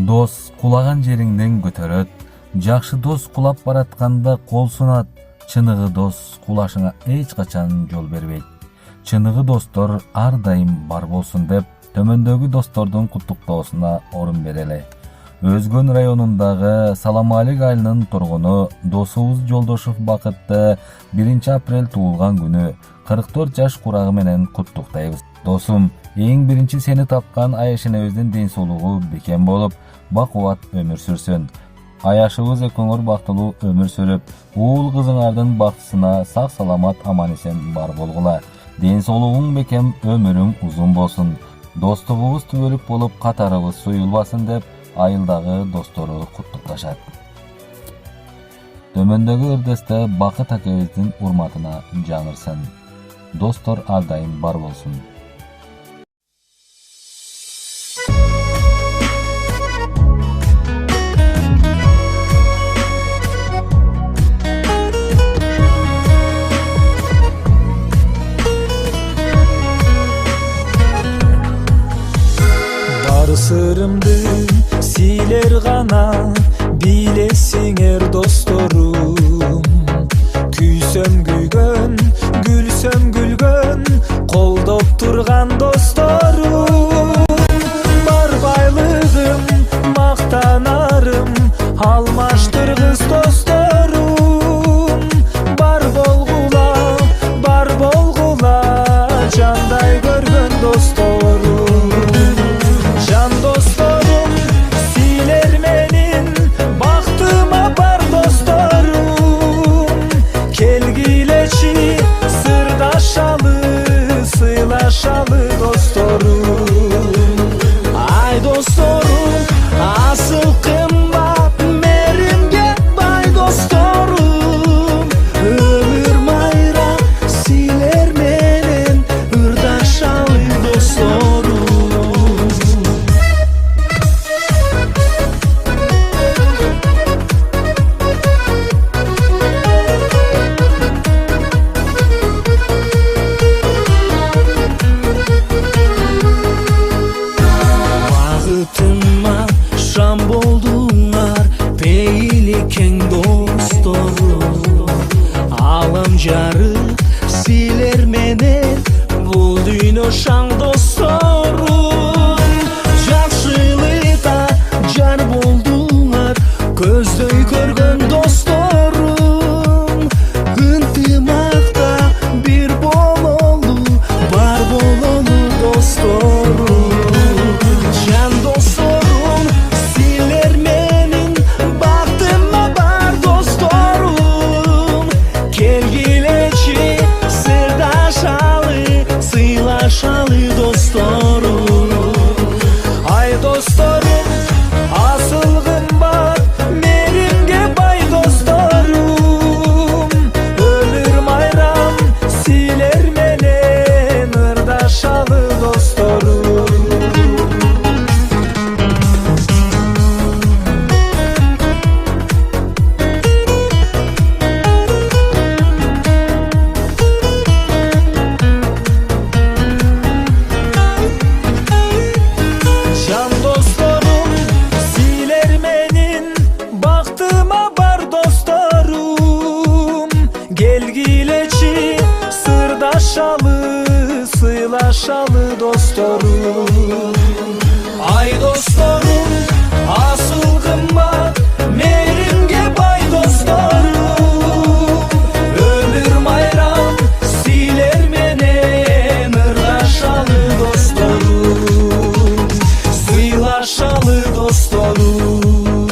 Дос кулаган жериңден көтөрөт. Жакшы дос кулап баратканда кол сунат. Чыныгы дос кулашыңа эч качан жол бербейт. Чыныгы достор ар дайым бар болсун деп төмөндөгү достордун куттуктоосуна орун берели. Өзгөн районундагы Саламалик айылынын тургуну досубуз Жолдошов Бакытты 1-апрель туулган күнү 44 жаш курагы менен куттуктайбыз. Досум, эң биринчи сени тапкан Аяшенебиздин ден соолугу бекем болуп, бакубат өмүр сүрсүн. Аяшыбыз экөөңөр бактылуу өмүр сүрүп, уул кызыңардын бактысына сак саламат аман эсен бар болгула. Ден соолугуң бекем, өмүрүң узун болсун. Достугубуз түбөлүк болуп, катарыбыз суюлбасын деп айылдагы достору куттукташат. Төмөндөгү ырдесте Бакыт акебиздин урматына жаңырсын. Достор ар дайым бар болсун. Сырымды силер гана билесиңер досторум. Күйсөм күйгөн, күлсөм күлгөн, колдоп турган досторум. Бар байлыгым, мактанарым, алмаштыргыс досторум. Бар болгула, жандай көргөн досторум. Жан досторум, силер менин бактыма бар досторум. Келгилечи сырдашалы, сыйлашалы досторум. Ай досторум, асыл кымбат меримге бай досторум. Өмүр майра силер менен ырдашалы досторум. Шам болдуңар, пейли кең досторум. Алам жарык силер менен, бул дүйнө шаң досторум. Жакшылыкта жар болдуңар, көздөй көргөн досторум. Ынтымакта бир бололу, бар бололу досторум. Жан досторум, силер менин бактыма бар досторум. Келгилечи сырдашалы, сыйлашалы досторум. Ай досторум, асыл кымбат меримге бай досторум. Өмүр майрам силер менен ырдашалы досторум. Жан досторум, силер менин бактыма бар досторум. Келгилечи сырдашалы, сыйлашалы досторум. Ай досторум, асыл кымбат меримге бай досторум. Өмүр майрам силер менен ырдашалы досторум. Сыйлашалы досторум.